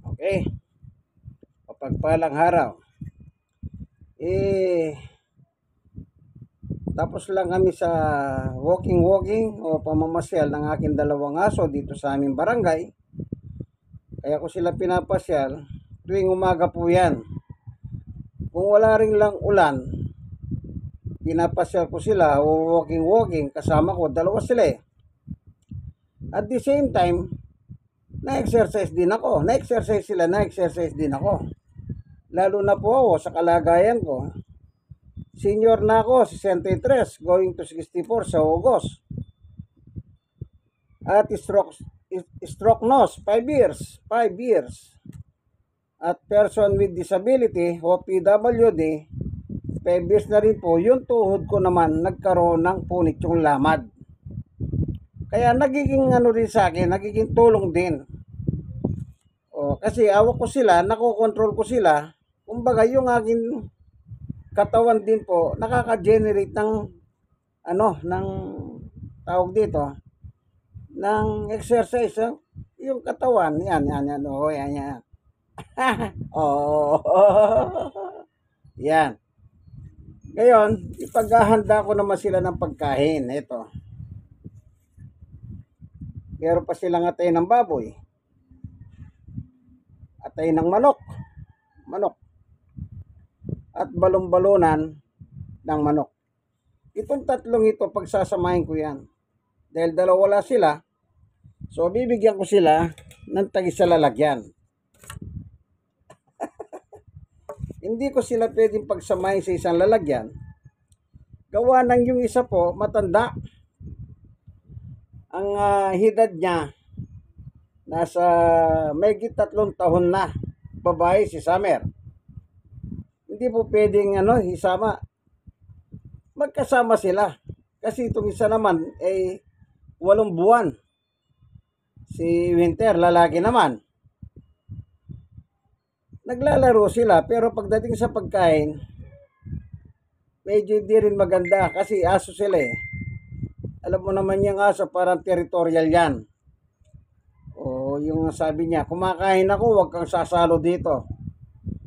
Okay, mapagpalang araw. Tapos lang kami sa walking o pamamasyal ng aking dalawang aso dito sa aming barangay. Kaya ko sila pinapasyal tuwing umaga po yan. Kung wala rin lang ulan, pinapasyal ko sila o walking kasama ko, dalawa sila eh. At the same time, na-exercise din ako. Na-exercise sila, na-exercise din ako. Lalo na po ako sa kalagayan ko. Senior na ako, 63, going to 64 sa August. At stroke nose, 5 years. 5 years. At person with disability o PWD, 5 years na rin po. Yung tuhod ko naman nagkaroon ng punit yung lamad. Kaya nagiging rin sa akin, nagiging tulong din. Kasi awak ko sila, nakokontrol ko sila. Kumbaga yung aking katawan din po nakaka-generate ng ng tawag dito ng exercise yung katawan yan yan oh yan ngayon ipaghahanda ko naman sila ng pagkain. Ito, meron pa silang atay ng baboy, atay ng manok at balon-balonan ng manok. Itong tatlong ito, pagsasamahin ko yan. Dahil dalawa sila, so bibigyan ko sila ng tagis sa lalagyan. Hindi ko sila pwedeng pagsamahin sa isang lalagyan. Gawa ng yung isa po, matanda. Ang hidad niya, nasa mahigit 3 taon na. Babae si Summer. Hindi po pwedeng isama. Magkasama sila. Kasi itong isa naman ay 8 buwan. Si Winter, lalaki naman. Naglalaro sila pero pagdating sa pagkain, medyo hindi rin maganda kasi aso sila eh. Alam mo naman yung aso, parang territorial yan. O yung sabi niya, kumakain ako, huwag kang sasalo dito.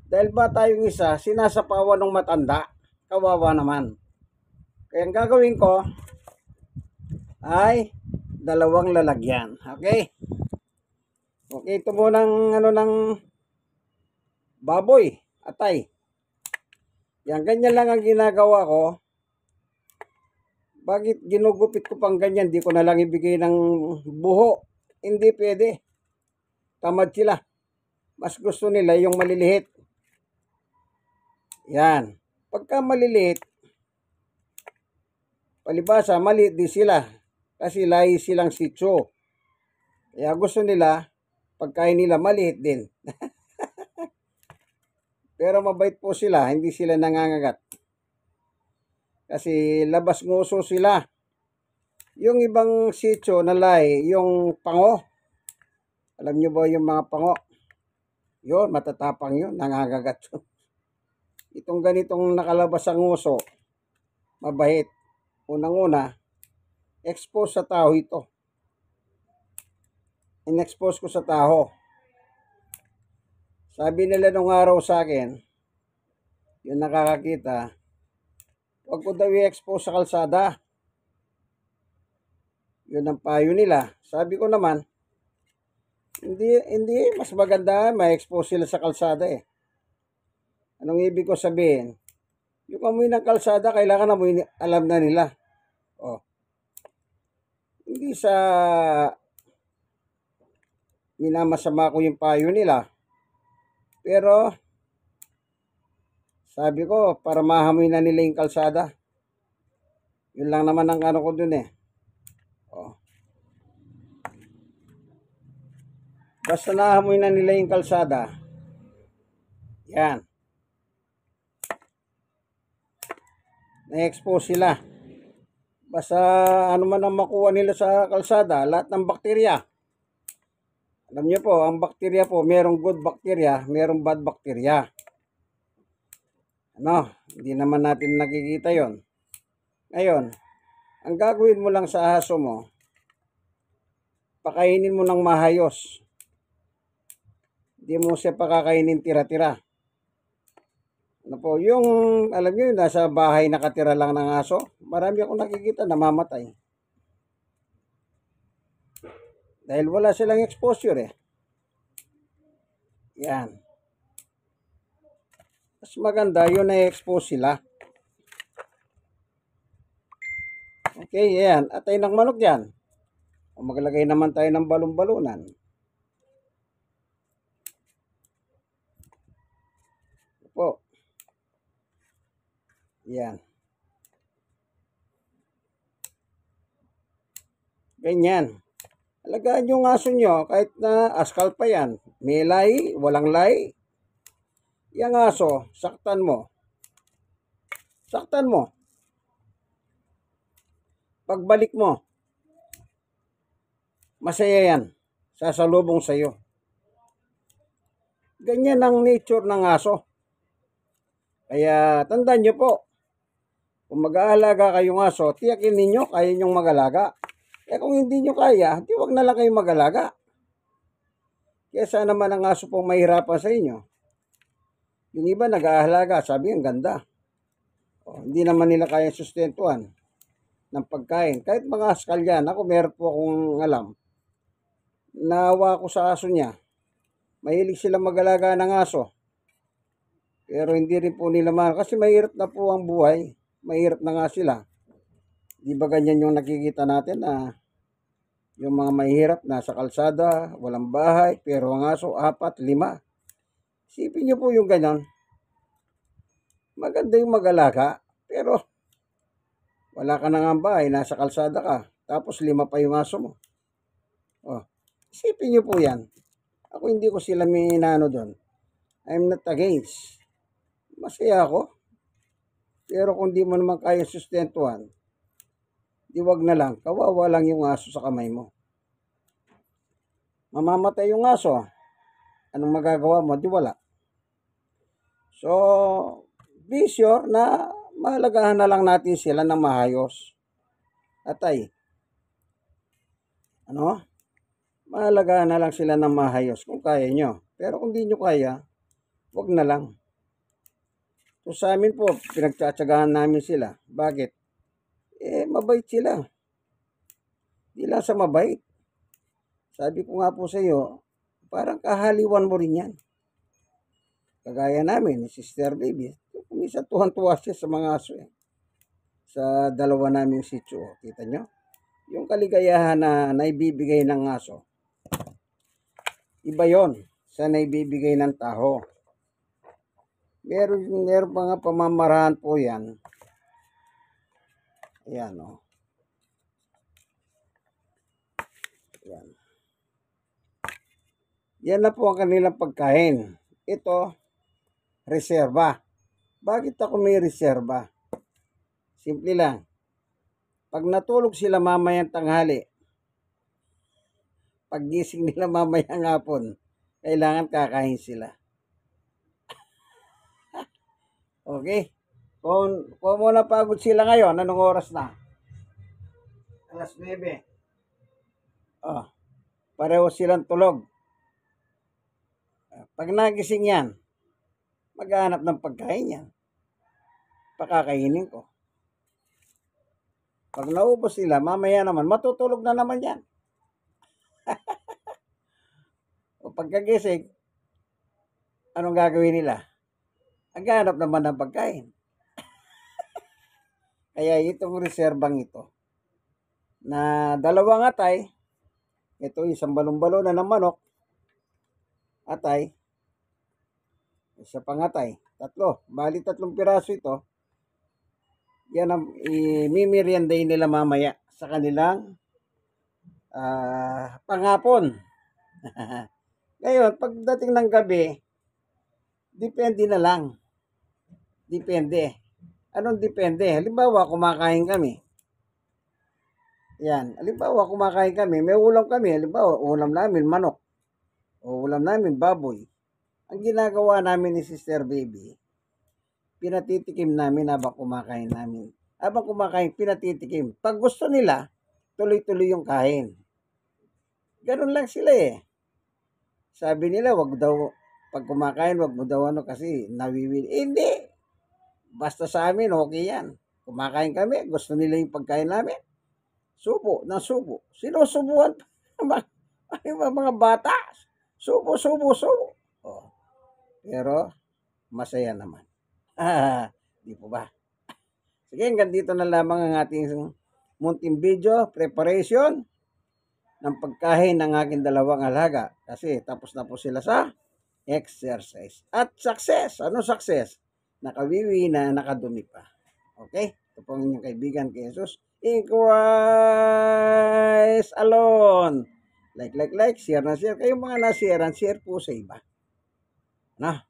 Dahil ba tayong isa, sinasapawan ng matanda, kawawa naman. Kaya ang gagawin ko ay 2 lalagyan. Okay? Okay, ito muna ng baboy, atay. Yan, ganyan lang ang ginagawa ko. Bakit ginugupit ko pang ganyan? Di ko na lang ibigay ng buho. Hindi pwede. Tamad sila. Mas gusto nila yung maliliit. Yan. Pagka maliliit, palibasa, maliit din sila. Kasi lahi silang Shih Tzu. Kaya gusto nila, pagkain nila maliit din. Pero mabait po sila, hindi sila nangangagat. Kasi labas nguso sila. Yung ibang Shih Tzu na lahi, yung pango. Alam nyo ba yung mga pango? Yun, matatapang yun, nangangagat yun. Itong ganitong nakalabas ang nguso, mabait. Unang-una, expose sa taho ito. In-expose ko sa taho. Sabi nila nung araw sa akin, yung nakakakita, huwag ko daw i-expose sa kalsada. Yun ang payo nila. Sabi ko naman, hindi mas maganda ma-expose sila sa kalsada eh. Anong ibig ko sabihin? Yung amoy ng kalsada, kailangan amoy, alam na nila. Hindi sa minamasama ko yung payo nila. Pero, sabi ko, para mahamoy na nila yung kalsada. Yun lang naman ang ko dun eh. Basta nahamoy na nila yung kalsada. Yan. Na-expose sila. Basta man ang makuha nila sa kalsada, lahat ng bakterya. Alam niyo po, ang bakterya po, merong good bakterya, merong bad bakterya. Hindi naman natin nakikita yon. Ngayon, ang gagawin mo lang sa aso mo, pakainin mo ng mahayos. Hindi mo siya pakakainin tira-tira. Ano po, yung alam niyo, nasa bahay nakatira lang ng aso, marami akong nakikita namamatay. Dahil wala silang exposure eh. Yan. Mas maganda yun na expose sila. Okay, yan. Atay ng manok yan. O maglagay naman tayo ng balon-balunan. Po. Yan. Ganyan. Alagaan yung aso nyo kahit na askal pa yan. May lahi, walang lahi. Yang aso, saktan mo. Saktan mo. Pagbalik mo, masaya yan. Sasalubong sa'yo. Ganyan ang nature ng aso. Kaya tandaan nyo po, kung mag-aalaga kayong aso, tiyakin ninyo kaya nyong mag-alaga. Eh kung hindi nyo kaya, di wag na lang kayong mag-alaga. Kesa naman ang aso pong mahirapan sa inyo. Yung iba nag-aalaga, sabi ang ganda. Hindi naman nila kaya sustentuhan ng pagkain. Kahit mga askal yan, ako meron po akong alam. Naawa ko sa aso niya. Mahilig sila mag-alaga ng aso. Pero hindi rin po nila mahal. Kasi mahirap na po ang buhay. Mahirap na nga sila. Di ba ganyan yung nakikita natin na yung mga mahirap nasa kalsada, walang bahay, pero ang aso 4, 5. Isipin nyo po yung ganyan. Maganda yung mag-alaga, pero wala ka na nga bahay, nasa kalsada ka, tapos 5 pa yung aso mo. Isipin nyo po yan. Ako hindi ko sila minano doon. I'm not against. Masaya ako. Pero kung di mo naman kaya sustentuhan, di wag na lang. Kawawa lang yung aso sa kamay mo. Mamamatay yung aso. Anong magagawa mo? Di wala. So, be sure na mahalagahan na lang natin sila ng maayos. Atay. Mahalagahan na lang sila ng maayos kung kaya nyo. Pero kung di nyo kaya, wag na lang. So sa amin po, pinagtsatsagahan namin sila. Bakit? Mabait sila. Di lang sa mabait. Sabi ko nga po sa iyo, parang kahaliwan mo rin yan. Kagaya namin, ni Sister Baby. Minsan tuwan-tuwa siya sa mga aso eh. Sa dalawa namin sitio. Kita nyo? Yung kaligayahan na naibibigay ng aso. Iba yon sa naibibigay ng tao. Meron mga pamamaraan po yan. Ayan o. Ayan. Yan na po ang kanilang pagkain. Ito, reserba. Bakit ako may reserba? Simple lang. Pag natulog sila mamayang tanghali, paggising nila mamayang hapon, kailangan kakain sila. Okay? Kung muna pagod sila ngayon, anong oras na? 9:00. Pareho silang tulog. Pag nagising yan, maghahanap ng pagkain yan. Pakakainin ko. Pag naubos sila, mamaya naman, matutulog na naman yan. O pagkagising, anong gagawin nila? Maghahanap naman ng pagkain. Kaya itong reserbang ito, na 2 atay, ito isang balon-balon ng manok, atay, isa pang atay, 3, bali 3 piraso ito, yan ang imimerienday nila mamaya sa kanilang panghapon. Ngayon, pagdating ng gabi, depende na lang. Depende. Anong depende? Halimbawa, kumakain kami. Yan. Halimbawa, kumakain kami. May ulam kami. Halimbawa, ulam namin manok. O ulam namin baboy. Ang ginagawa namin ni Sister Baby, pinatitikim namin habang kumakain namin. Habang kumakain, pinatitikim. Pag gusto nila, tuloy-tuloy yung kain. Ganun lang sila eh. Sabi nila, wag daw, pag kumakain, wag mo daw ano kasi nawiwili. Hindi. Basta sa amin, okay yan. Kumakain kami, gusto nila yung pagkain namin. Subo, ng subo. Sinusubuan pa. Mga bata. Subo, subo, subo. Oh, pero, masaya naman. Di po ba? Sige, hanggang dito na lamang ang ating munting video, preparation ng pagkain ng aking dalawang alaga. Kasi tapos na po sila sa exercise. At success. Ano success? Nakawiwi na nakadumi pa. Okay? Ito po ang inyong kaibigan kay Jesus. In Christ alone. Like, share na share. Kayong mga share po sa iba. Na.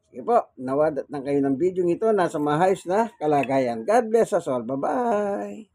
Sige po, nawadat na kayo ng video ito. Nasa maayos na kalagayan. God bless us all. Bye-bye.